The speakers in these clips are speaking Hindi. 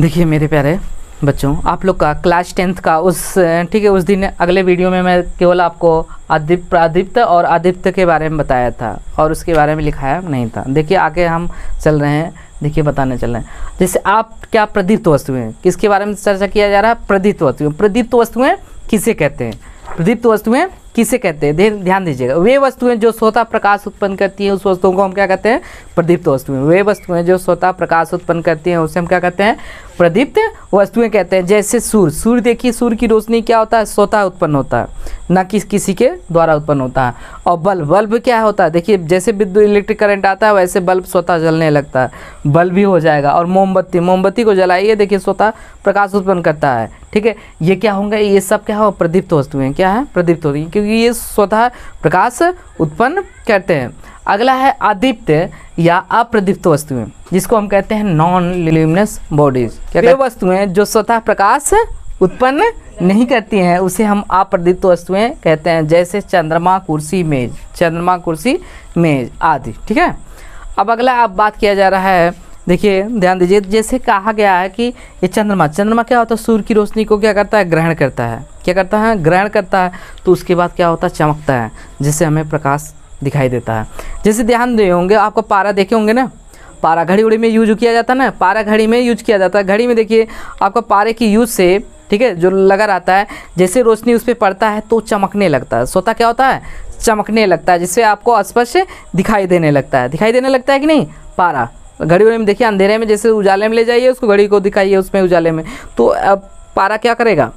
देखिए मेरे प्यारे बच्चों, आप लोग का क्लास 10th का उस दिन अगले वीडियो में मैं केवल आपको प्रादीप्त और आदित्य के बारे में बताया था और उसके बारे में लिखाया नहीं था। देखिए आगे हम चल रहे हैं, देखिए बताने चल रहे हैं। जैसे आप क्या प्रदीप्त वस्तुएं, किसके बारे में चर्चा किया जा रहा है? प्रदीप्त वस्तुएं। प्रदीप्त वस्तुएं किसे कहते हैं? प्रदीप्त वस्तुएं किसे कहते हैं? ध्यान दीजिएगा, वे वस्तुएं जो स्वतः प्रकाश उत्पन्न करती हैं उस वस्तुओं को हम क्या कहते हैं? प्रदीप्त वस्तुएं। वे वस्तुएं जो स्वतः प्रकाश उत्पन्न करती हैं उसे हम क्या कहते हैं? प्रदीप्त वस्तुएं कहते हैं। जैसे सूर्य देखिए, सूर्य की रोशनी क्या होता है? स्वतः उत्पन्न होता है, ना कि किसी के द्वारा उत्पन्न होता है। और बल्ब क्या होता है? देखिए जैसे विद्युत इलेक्ट्रिक करंट आता है वैसे बल्ब स्वतः जलने लगता है, बल्ब भी हो जाएगा। और मोमबत्ती को जलाइए, देखिए स्वतः प्रकाश उत्पन्न करता है। ठीक है, ये क्या होंगे? ये सब क्या हो? प्रदीप्त वस्तुएं। क्या है? प्रदीप्त होती हैं, क्योंकि ये स्वतः प्रकाश उत्पन्न करते हैं। अगला है अदीप्त या अप्रदीप्त वस्तुएं, जिसको हम कहते हैं नॉन ल्यूमिनस बॉडीज। वे वस्तुएं जो स्वतः प्रकाश उत्पन्न नहीं करती हैं उसे हम अप्रदीप्त वस्तुएं कहते हैं। जैसे चंद्रमा, कुर्सी, मेज आदि। ठीक है, अब अगला आप बात किया जा रहा है, देखिए ध्यान दीजिए। जैसे कहा गया है कि ये चंद्रमा क्या होता है? सूर्य की रोशनी को क्या करता है? ग्रहण करता है। क्या करता है? ग्रहण करता है। तो उसके बाद क्या होता है? चमकता है, जिससे हमें प्रकाश दिखाई देता है। जैसे ध्यान दिए होंगे, आपको पारा देखे होंगे ना, पारा घड़ी उड़ी में यूज किया जाता है ना, पारा घड़ी में यूज किया जाता है। घड़ी में देखिए आपका पारे की यूज से, ठीक है, जो लगा रहता है, जैसे रोशनी उस पर पड़ता है तो चमकने लगता है। स्वतः क्या होता है? चमकने लगता है, जिससे आपको स्पष्ट दिखाई देने लगता है। दिखाई देने लगता है कि नहीं? पारा घड़ी में देखिए, अंधेरे में जैसे उजाले में ले जाइए उसको, घड़ी को दिखाइए उसमें उजाले में, तो अब पारा क्या करेगा?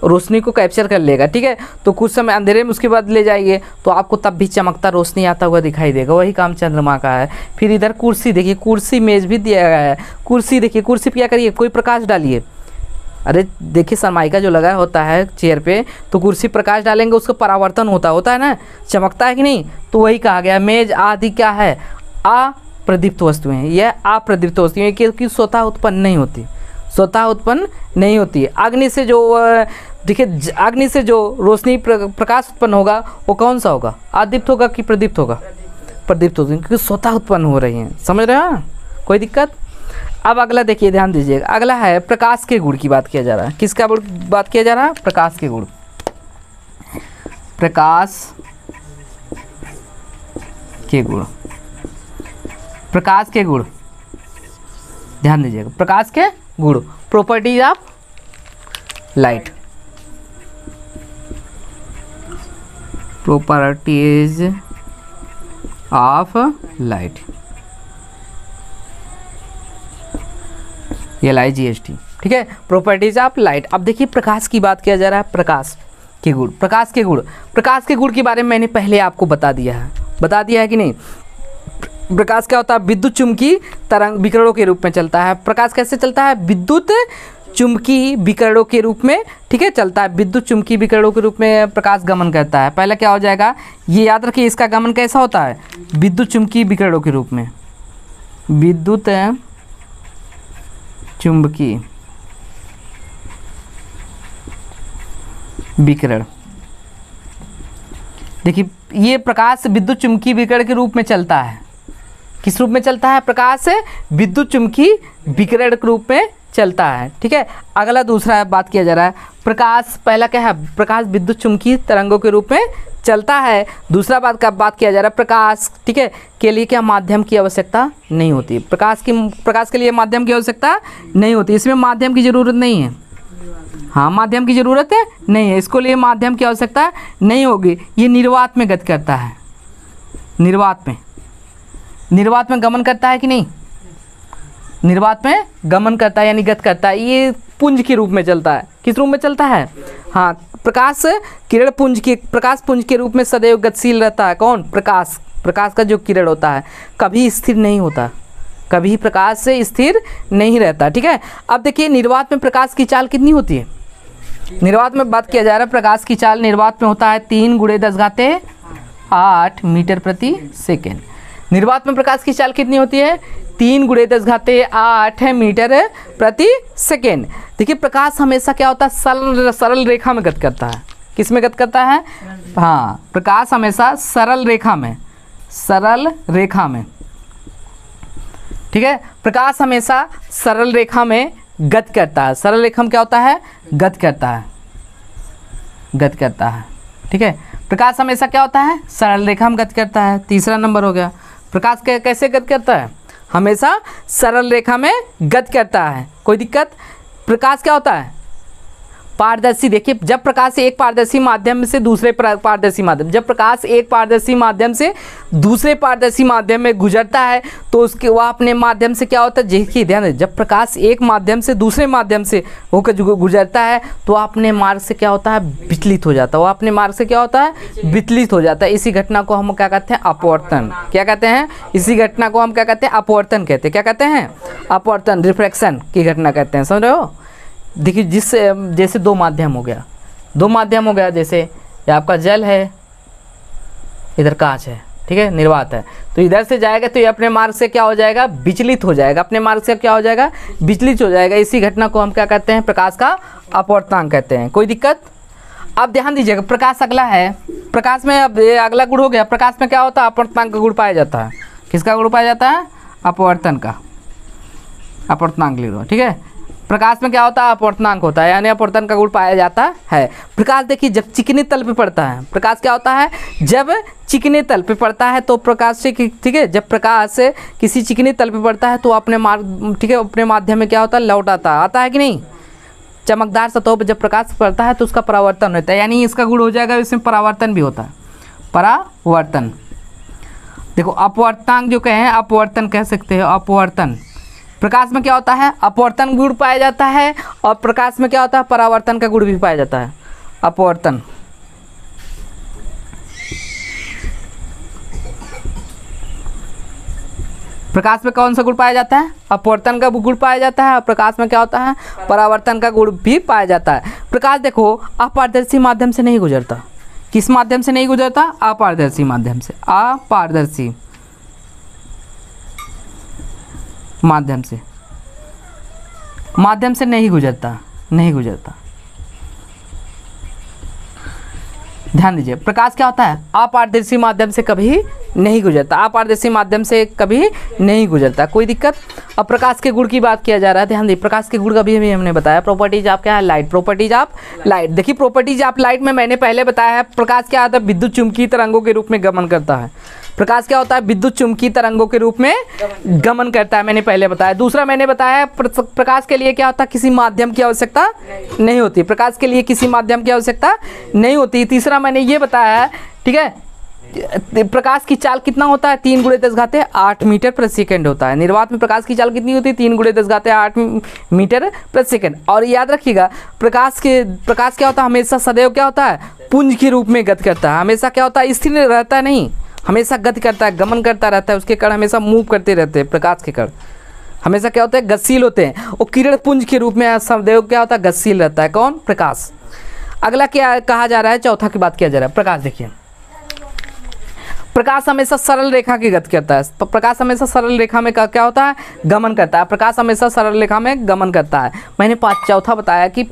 रोशनी को कैप्चर कर लेगा। ठीक है, तो कुछ समय अंधेरे में उसके बाद ले जाइए तो आपको तब भी चमकता रोशनी आता हुआ दिखाई देगा। वही काम चंद्रमा का है। फिर इधर कुर्सी देखिए, कुर्सी मेज भी दिया गया है। कुर्सी देखिए, कुर्सी पे क्या करिए? कोई प्रकाश डालिए। अरे देखिए सरमाइका जो लगा होता है चेयर पे, तो कुर्सी प्रकाश डालेंगे उसका परावर्तन होता है ना, चमकता है कि नहीं? तो वही कहा गया। मेज आदि क्या है? अप्रदीप्त वस्तुएं हैं। यह अप्रदीप्त वस्तुएं क्योंकि स्वतः उत्पन्न नहीं होती, स्वतः उत्पन्न नहीं होती है। अग्नि से जो देखिए, अग्नि से जो रोशनी प्रकाश उत्पन्न होगा वो कौन सा होगा? अदीप्त होगा कि प्रदीप्त होगा? प्रदीप्त होगी, क्योंकि स्वतः उत्पन्न हो रही हैं। समझ रहे हैं? कोई दिक्कत? अब अगला देखिए, ध्यान दीजिएगा। अगला है प्रकाश के गुण की बात किया जा रहा है। किसका बात किया जा रहा है? प्रकाश के गुण। प्रकाश के गुण, प्रकाश के गुण, ध्यान दीजिएगा। प्रकाश के गुण, properties of light, properties of light, LIGHT। ठीक है, प्रॉपर्टीज ऑफ लाइट। अब देखिए प्रकाश की बात किया जा रहा है। प्रकाश के गुण, प्रकाश के गुण, प्रकाश के गुण के बारे में मैंने पहले आपको बता दिया है कि नहीं? प्रकाश क्या होता है? विद्युत चुम्बकीय तरंग विकिरणों के रूप में चलता है। प्रकाश कैसे चलता है? विद्युत चुम्बकीय विकिरणों के रूप में, ठीक है, चलता है। विद्युत चुम्बकीय विकिरणों के रूप में प्रकाश गमन करता है। पहले क्या हो जाएगा, ये याद रखिए, इसका गमन कैसा होता है? विद्युत चुम्बकीय विकिरणों के रूप में, विद्युत चुम्बकीय विकिरण। देखिए ये प्रकाश विद्युत चुम्बकीय विकिरण के रूप में चलता है। किस रूप में चलता है? प्रकाश विद्युत चुम्बकीय विकिरण के रूप में चलता है। ठीक है, अगला दूसरा बात किया जा रहा है। प्रकाश पहला क्या है? प्रकाश विद्युत चुम्बकीय तरंगों के रूप में चलता है। दूसरा बात किया जा रहा है प्रकाश, ठीक है, के लिए क्या माध्यम की आवश्यकता नहीं होती? प्रकाश के लिए माध्यम की आवश्यकता नहीं होती। इसमें माध्यम की जरूरत नहीं है। हाँ, माध्यम की जरूरत नहीं है, इसको लिए माध्यम की आवश्यकता नहीं होगी। ये निर्वात में गति करता है। निर्वात में गमन करता है कि नहीं? निर्वात में गमन करता है यानी गति करता है। ये पुंज के रूप में चलता है। किस रूप में चलता है? हाँ, प्रकाश पुंज के रूप में सदैव गतिशील रहता है। कौन? प्रकाश का जो किरण होता है कभी स्थिर नहीं होता, कभी प्रकाश से स्थिर नहीं रहता। ठीक है, अब देखिए निर्वात में प्रकाश की चाल कितनी होती है? निर्वात में बात किया जा रहा है, प्रकाश की चाल निर्वात में होता है 3 × 10⁸ मीटर प्रति सेकेंड। निर्वात में प्रकाश की चाल कितनी होती है? 3 × 10⁸ मीटर प्रति सेकेंड। देखिए प्रकाश हमेशा क्या होता है? सरल रेखा में गति करता है। किस में गति करता है? हाँ, प्रकाश हमेशा सरल रेखा में, ठीक है, प्रकाश हमेशा सरल रेखा में गति करता है। सरल रेखा में क्या होता है? गति करता है, गति करता है। ठीक है, प्रकाश हमेशा क्या होता है? सरल रेखा में गति करता है। तीसरा नंबर हो गया। प्रकाश कैसे गति करता है? हमेशा सरल रेखा में गति करता है। कोई दिक्कत? प्रकाश क्या होता है? पारदर्शी। देखिए, जब प्रकाश एक पारदर्शी माध्यम से दूसरे पारदर्शी माध्यम, जब प्रकाश एक पारदर्शी माध्यम से दूसरे पारदर्शी माध्यम में गुजरता है तो उसके वह अपने माध्यम से क्या होता है? देखिए ध्यान दें, जब प्रकाश एक माध्यम से दूसरे माध्यम से होकर गुजरता है तो अपने मार्ग से क्या होता है? विचलित हो जाता है। वह अपने मार्ग से क्या होता है? विचलित हो जाता है। इसी घटना को हम क्या कहते हैं? अपवर्तन। क्या कहते हैं? इसी घटना को हम क्या कहते हैं? अपवर्तन कहते हैं। क्या कहते हैं? अपवर्तन, रिफ्रैक्शन की घटना कहते हैं। समझ रहे हो? देखिए, जैसे दो माध्यम हो गया, दो माध्यम हो गया। जैसे ये आपका जल है, इधर कांच है, ठीक है, निर्वात है। तो इधर से जाएगा तो ये अपने मार्ग से क्या हो जाएगा? विचलित हो जाएगा। अपने मार्ग से क्या हो जाएगा? विचलित हो जाएगा। इसी घटना को हम क्या कहते हैं? प्रकाश का अपवर्तनांक कहते हैं। कोई दिक्कत? अब ध्यान दीजिएगा, प्रकाश अगला है। प्रकाश में अब ये अगला गुण हो गया। प्रकाश में क्या होता है? अपवर्तनांक का गुण पाया जाता है। किसका गुण पाया जाता है? अपवर्तन का, अपवर्तनांक लिख दो। ठीक है, प्रकाश में क्या होता है? अपवर्तनांक होता है, यानी अपवर्तन का गुण पाया जाता है। प्रकाश देखिए, जब चिकने तल पे पड़ता है, प्रकाश क्या होता है? जब चिकने तल पे पड़ता है तो प्रकाश से, ठीक है, जब प्रकाश किसी चिकने तल पे पड़ता है तो अपने मार्ग, ठीक है, अपने माध्यम में क्या होता है? लौट आता है कि नहीं? चमकदार सतहों पर जब प्रकाश पड़ता है तो उसका परावर्तन होता है, यानी इसका गुण हो जाएगा, इसमें परावर्तन भी होता है। परावर्तन, देखो अपवर्तनांक जो कहें, अपवर्तन कह सकते हो, अपवर्तन। प्रकाश में क्या होता है? अपवर्तन गुण पाया जाता है, और प्रकाश में क्या होता है? परावर्तन का गुण भी पाया जाता है। अपवर्तन, प्रकाश में कौन सा गुण पाया जाता है? अपवर्तन का गुण पाया जाता है, और प्रकाश में क्या होता है? परावर्तन का गुण भी पाया जाता है। प्रकाश देखो अपारदर्शी माध्यम से नहीं गुजरता। किस माध्यम से नहीं गुजरता? अपारदर्शी माध्यम से, अपारदर्शी माध्यम से नहीं गुजरता, नहीं गुजरता। ध्यान दीजिए, प्रकाश क्या होता है? अपारदर्शी माध्यम से कभी नहीं गुजरता, अपारदर्शी माध्यम से कभी नहीं गुजरता। कोई दिक्कत? अब प्रकाश के गुण की बात किया जा रहा है। ध्यान दीजिए, प्रकाश के गुण कभी भी हमने बताया। प्रॉपर्टीज आप क्या है? लाइट। प्रॉपर्टीज आप लाइट। देखिए, प्रॉपर्टीज आप लाइट में मैंने पहले बताया है। प्रकाश क्या होता है? विद्युत चुम्बकीय तरंगों के रूप में गमन करता है। प्रकाश क्या होता है? विद्युत चुम्बकीय तरंगों के रूप में गमन करता है, मैंने पहले बताया। दूसरा मैंने बताया, प्रकाश के लिए क्या होता है? किसी माध्यम की आवश्यकता नहीं होती। प्रकाश के लिए किसी माध्यम की आवश्यकता नहीं होती। तीसरा मैंने ये बताया है, ठीक है, प्रकाश की चाल कितना होता है? 3 × 10⁸ मीटर प्रति सेकंड होता है। निर्वात में प्रकाश की चाल कितनी होती है? 3 × 10⁸ मीटर प्रति सेकंड। और याद रखिएगा, प्रकाश क्या होता है? हमेशा सदैव क्या होता है? पुंज के रूप में गति करता है। हमेशा क्या होता है? स्थिर रहता नहीं, हमेशा गति करता है, गमन करता रहता है। उसके कण हमेशा मूव करते रहते हैं। प्रकाश के कण हमेशा क्या होते हैं? गतिशील होते हैं। और किरण पुंज के रूप में सदैव क्या होता है? गतिशील रहता है। कौन? प्रकाश। अगला क्या कहा जा रहा है? चौथा की बात किया जा रहा है। प्रकाश देखिए, प्रकाश हमेशा सरल रेखा की गति करता है। प्रकाश हमेशा सरल रेखा में क्या होता है? गमन करता है। प्रकाश हमेशा सरल रेखा में गमन करता है। मैंने चौथा बताया कि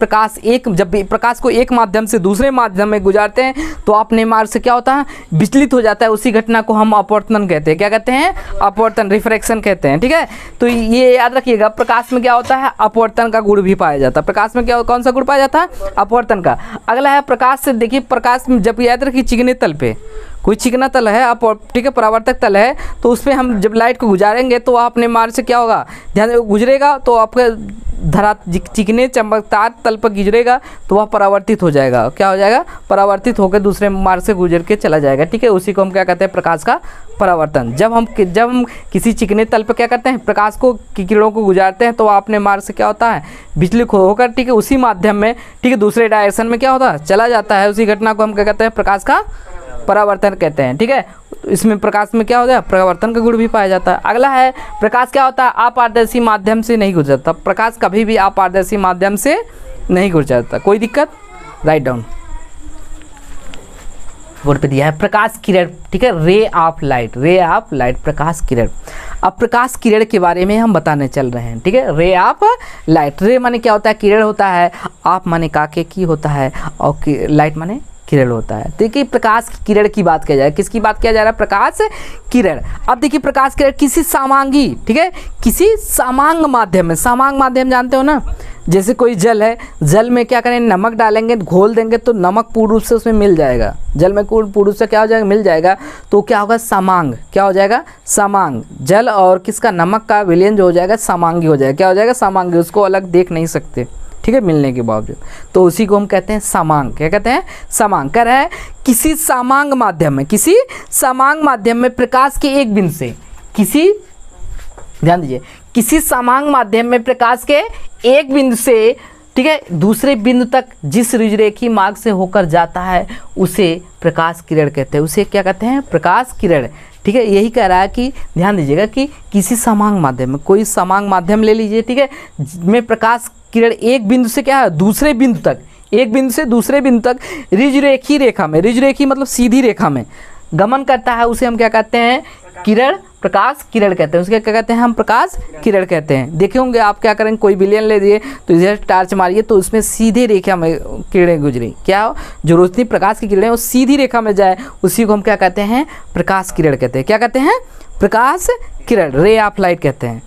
जब भी प्रकाश को एक माध्यम से दूसरे माध्यम में गुजारते हैं तो अपने मार्ग से क्या होता है? विचलित हो जाता है। उसी घटना को हम अपवर्तन कहते हैं। क्या कहते हैं? अपवर्तन, रिफ्रैक्शन कहते हैं। ठीक है, तो ये याद रखिएगा, प्रकाश में क्या होता है? अपवर्तन का गुण भी पाया जाता है। प्रकाश में क्या, कौन सा गुण पाया जाता है? अपवर्तन का। अगला है प्रकाश से, देखिए प्रकाश में जब याद रखिए चिकने तल पे कोई चिकना तल है, आप ठीक है, परावर्तक तल है, तो उस पर हम जब लाइट को गुजारेंगे तो वह अपने मार्ग से क्या होगा? ध्यान गुजरेगा तो आपका धरा चिकने चमकदार तल पर गुजरेगा तो वह परावर्तित हो जाएगा। क्या हो जाएगा? परावर्तित होकर दूसरे मार्ग से गुजर के चला जाएगा। ठीक है, उसी को हम क्या कहते हैं? प्रकाश का परावर्तन। जब हम किसी चिकने तल पर क्या करते हैं? प्रकाश को किरणों को गुजारते हैं तो वह अपने मार्ग से क्या होता है? विचलित होकर, ठीक है, उसी माध्यम में, ठीक है, दूसरे डायरेक्शन में क्या होता है? चला जाता है। उसी घटना को हम क्या कहते हैं? प्रकाश का परावर्तन कहते हैं। ठीक है, इसमें प्रकाश में क्या होता है? परावर्तन का गुण भी पाया जाता है। अगला है प्रकाश क्या होता है? अपारदर्शी माध्यम से नहीं गुजरता। प्रकाश कभी भी अपारदर्शी माध्यम से नहीं गुजरता। कोई दिक्कत? राइट डाउन, बोर्ड पे दिया है प्रकाश किरण। ठीक है, ray of light, ray of light, प्रकाश किरण। अब प्रकाश किरण के बारे में हम बताने चल रहे हैं। ठीक है, रे ऑफ लाइट। रे माने क्या होता है? किरण होता है। ऑफ माने काके की होता है, और लाइट माने किरण होता है। देखिए प्रकाश की किरण की बात किया जा रहा है, किसकी बात किया जा रहा है, प्रकाश किरण। अब देखिए प्रकाश किरण किसी सामांगी, ठीक है, किसी समांग माध्यम में, समांग माध्यम जानते हो ना, जैसे कोई जल है, जल में क्या करें, नमक डालेंगे, घोल देंगे तो नमक पूर्ण रूप से उसमें मिल जाएगा, जल में पूर्ण रूप से क्या हो जाएगा, मिल जाएगा, तो क्या होगा, समांग, क्या हो जाएगा, समांग। जल और किसका, नमक का विलयन जो हो जाएगा समांगी हो जाएगा, क्या हो जाएगा, समांगी, उसको अलग देख नहीं सकते, ठीक है, मिलने के बावजूद, तो उसी को हम कहते हैं समांग। क्या कहते हैं, समांग। कह रहा है किसी समांग माध्यम में, किसी समांग माध्यम में प्रकाश के एक बिंदु से, किसी, ध्यान दीजिए, किसी समांग माध्यम में प्रकाश के एक बिंदु से, ठीक है, दूसरे बिंदु तक जिस रुजरेखी मार्ग से होकर जाता है उसे प्रकाश किरण कहते हैं, उसे क्या कहते हैं, प्रकाश किरण, ठीक है। यही कह रहा है कि ध्यान दीजिएगा कि किसी समांग माध्यम में, कोई समांग माध्यम ले लीजिए, ठीक है, में प्रकाश किरण एक बिंदु से क्या है, दूसरे बिंदु तक, एक बिंदु से दूसरे बिंदु तक रिजरेखी रेखा में, रिजरेखी मतलब सीधी रेखा में गमन करता है, उसे हम क्या कहते हैं, किरण, प्रकाश किरण कहते हैं, उसके क्या कहते हैं, हम प्रकाश किरण कहते हैं। देखे होंगे आप, क्या करेंगे, कोई विलयन ले दिए तो इधर टार्च मारिए तो उसमें सीधे रेखा में किरणें गुजरी, क्या हो, जो रोशनी प्रकाश की किरणें वो सीधी रेखा में जाए, उसी को हम क्या कहते हैं, प्रकाश किरण कहते हैं। क्या कहते हैं, प्रकाश किरण, रे ऑफ लाइट कहते हैं।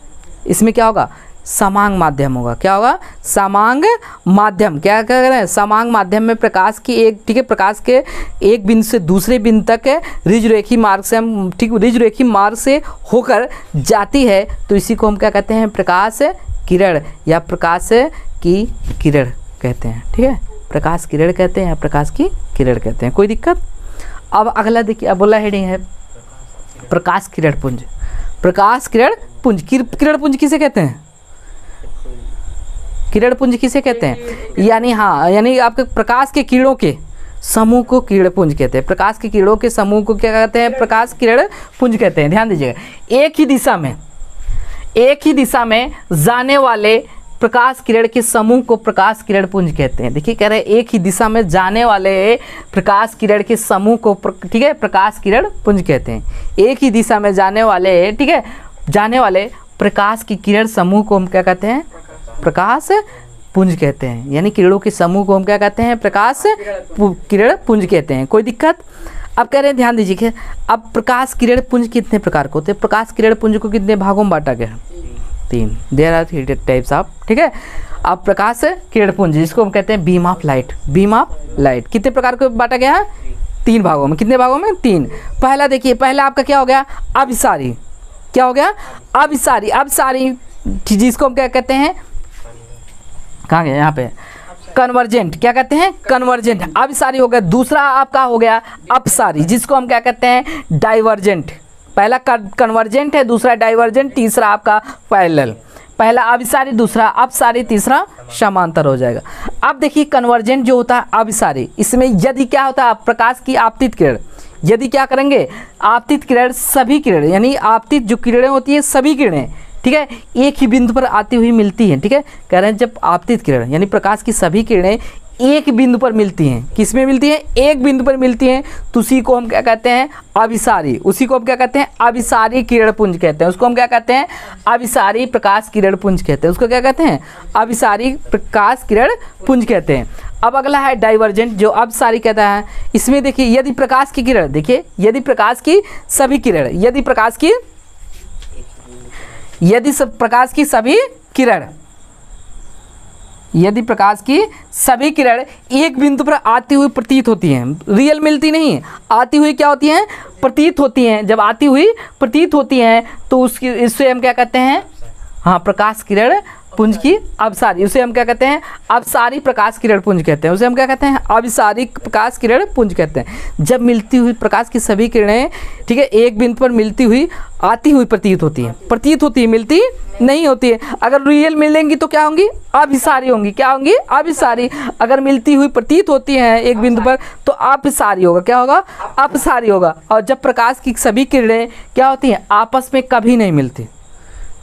इसमें क्या होगा, समांग माध्यम होगा, क्या होगा, समांग माध्यम। क्या कह रहे हैं, समांग माध्यम में प्रकाश की एक, ठीक है, प्रकाश के एक बिंदु से दूसरे बिंदु तक रिजरेखी मार्ग से हम, ठीक, रिजरेखी मार्ग से होकर जाती है, तो इसी को हम क्या कहते हैं, प्रकाश किरण या प्रकाश की किरण कहते हैं, ठीक है, प्रकाश किरण कहते हैं या प्रकाश की किरण कहते हैं। कोई दिक्कत। अब अगला देखिए, अब बोला हेडिंग है प्रकाश किरण पुंज। प्रकाश किरण पुंज, किरण पुंज किसे कहते हैं, किरण पुंज किसे कहते हैं, यानी हाँ, यानी आपके प्रकाश के किरणों के समूह को किरण पुंज कहते हैं। प्रकाश के किरणों के समूह को क्या कहते हैं, प्रकाश किरण पुंज कहते हैं। ध्यान दीजिएगा, एक ही दिशा में जाने वाले प्रकाश किरण के समूह को प्रकाश किरण पुंज कहते हैं। देखिए कह रहे हैं एक ही दिशा में जाने वाले प्रकाश किरण के समूह को, ठीक है, प्रकाश किरण पुंज कहते हैं। एक ही दिशा में जाने वाले, ठीक है, जाने वाले प्रकाश की किरण समूह को हम क्या कहते हैं, प्रकाश पुंज कहते हैं। यानी किरणों के समूह को हम क्या कहते हैं, प्रकाश किरण पुंज कहते हैं। कोई दिक्कत। अब कह रहे हैं ध्यान दीजिए, अब प्रकाश किरण पुंज कितने प्रकार के होते हैं, प्रकाश किरण पुंज को कितने भागों में बांटा गया है, 3, देयर आर 3 टाइप्स ऑफ, ठीक है। अब प्रकाश किरण पुंज जिसको हम कहते हैं beam of light, beam of light कितने प्रकार को बांटा गया है, 3 भागों में। कितने भागों में, 3। पहला देखिए, पहला आपका क्या हो गया, अभिसारी, क्या हो गया, अभिसारी, अभिसारी जिसको हम क्या कहते हैं, कहाँ गया, यहाँ पे, कन्वर्जेंट, क्या कहते हैं, कन्वर्जेंट, अभिसारी हो गया। दूसरा आपका हो गया अपसारी जिसको हम क्या कहते हैं, डाइवर्जेंट। पहला कन्वर्जेंट है, दूसरा डाइवर्जेंट, तीसरा आपका पैरेलल। पहला अभिसारी, दूसरा अपसारी, तीसरा समांतर हो जाएगा। अब देखिए कन्वर्जेंट जो होता है अभिसारी, इसमें यदि क्या होता है, प्रकाश की आपतित किरण, यदि क्या करेंगे, आपतित किरण, सभी किरण, यानी आपतित जो किरणें होती है सभी किरणें, ठीक है, एक ही बिंदु पर आती हुई मिलती हैं, ठीक है। कह रहे हैं जब आपतित किरण यानी प्रकाश की सभी किरणें एक बिंदु पर मिलती हैं, किस में मिलती हैं, एक बिंदु पर मिलती हैं, तो उसी को हम क्या कहते हैं, अभिसारी। उसी को हम क्या कहते हैं, अभिसारी किरण पुंज कहते हैं। उसको हम क्या कहते हैं, अभिसारी प्रकाश किरण पुंज कहते हैं। उसको क्या कहते हैं, अभिसारी प्रकाश किरण पुंज कहते हैं। अब अगला है डाइवर्जेंट जो अभिसारी कहता है। इसमें देखिए यदि प्रकाश की किरण, देखिए यदि प्रकाश की सभी किरण, यदि प्रकाश की सभी किरण, यदि प्रकाश की सभी किरण एक बिंदु पर आती हुई प्रतीत होती हैं, रियल मिलती नहीं, आती हुई क्या होती हैं, प्रतीत होती हैं। जब आती हुई प्रतीत होती हैं तो उसकी, इससे हम क्या कहते हैं, हाँ, प्रकाश किरण पुंज की अभिसारी, उसे हम क्या कहते हैं, अभिसारी प्रकाश किरण पुंज कहते हैं। उसे हम क्या कहते हैं, अभिसारी प्रकाश किरण पुंज कहते हैं। जब मिलती हुई प्रकाश की सभी किरणें, ठीक है, एक बिंदु पर मिलती हुई आती हुई प्रतीत होती है, प्रतीत होती है, मिलती नहीं होती है। अगर रियल मिलेंगी तो क्या होंगी, अभिसारी होंगी। क्या होंगी, अभिसारी। अगर मिलती हुई प्रतीत होती हैं एक बिंदु पर तो अपसारी होगा। क्या होगा, अपसारी होगा। और जब प्रकाश की सभी किरणें क्या होती हैं, आपस में कभी नहीं मिलती,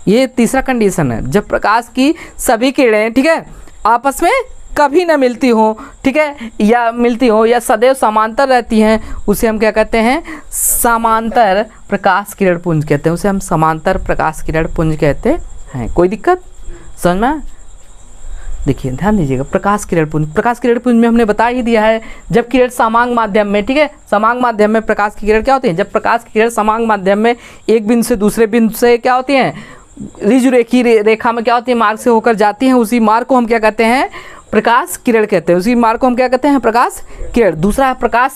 ये तीसरा कंडीशन है। जब प्रकाश की सभी किरणें, ठीक है, आपस में कभी ना मिलती हो, ठीक है, या मिलती हो या सदैव समांतर रहती हैं, उसे हम क्या कहते हैं, समांतर प्रकाश किरण पुंज कहते हैं। उसे हम समांतर प्रकाश किरण पुंज कहते हैं। कोई दिक्कत समझ में? देखिए ध्यान दीजिएगा, प्रकाश किरण पुंज में हमने बता ही दिया है, जब किरण समांग माध्यम में, ठीक है, समांग माध्यम में प्रकाश की किरण क्या होती है, जब प्रकाश की किरण समांग माध्यम में एक बिंदु से दूसरे बिंदु से क्या होती हैं, ऋजुरेखी रेखा में क्या होती है, मार्ग से होकर जाती हैं, उसी मार्ग को हम क्या कहते हैं, प्रकाश किरण कहते हैं, उसी मार्ग को हम क्या कहते हैं, प्रकाश किरण। दूसरा है प्रकाश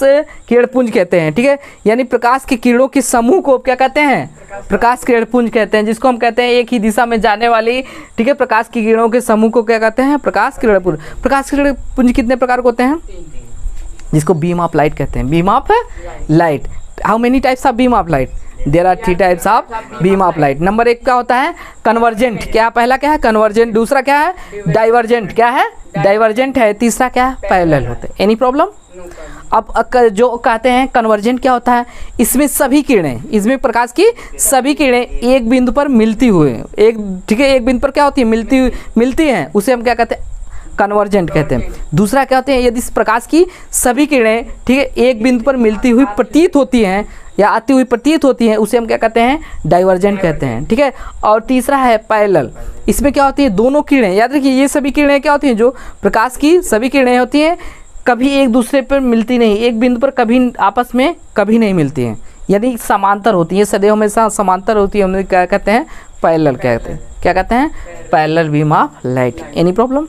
किरण पुंज कहते हैं, ठीक है, यानी प्रकाश की किरणों के समूह को क्या कहते हैं, प्रकाश किरण पुंज कहते हैं, जिसको हम कहते हैं एक ही दिशा में जाने वाली, ठीक है, प्रकाश की किरणों के समूह को क्या कहते हैं, प्रकाश किरण पुंज। प्रकाश किरण पुंज कितने प्रकार के होते हैं, जिसको बीम ऑफ लाइट कहते हैं, beam of light. How many types of beam of light, there are 3 types of beam of light. Number 1 क्या होता है, कन्वर्जेंट, क्या पहला क्या है, कन्वर्जेंट। दूसरा क्या है, डाइवर्जेंट, क्या है, डाइवर्जेंट है। तीसरा क्या है, पैरेलल होते हैं। Any problem. अब जो कहते हैं कन्वर्जेंट क्या होता है, इसमें सभी किरणें, इसमें प्रकाश की सभी किरणें एक बिंदु पर मिलती हुए, एक, ठीक है, एक बिंदु पर क्या होती है, मिलती हैं, उसे हम क्या कहते हैं, कन्वर्जेंट कहते हैं। दूसरा क्या होते हैं, यदि इस प्रकाश की सभी किरणें, ठीक है, एक बिंदु पर मिलती हुई प्रतीत होती हैं या आती हुई प्रतीत होती हैं, उसे हम क्या कहते हैं, डाइवर्जेंट कहते हैं, ठीक है। और तीसरा है पैरेलल, इसमें क्या होती है, दोनों किरणें, याद रखिए ये सभी किरणें क्या होती हैं, जो प्रकाश की सभी किरणें होती हैं, कभी एक दूसरे पर मिलती नहीं, एक बिंदु पर कभी आपस में कभी नहीं मिलती हैं, यानी समांतर होती है, सदैव हमेशा समांतर होती है, हम क्या कहते हैं, पैरेलल कहते हैं, क्या कहते हैं, parallel beam of light. Any problem.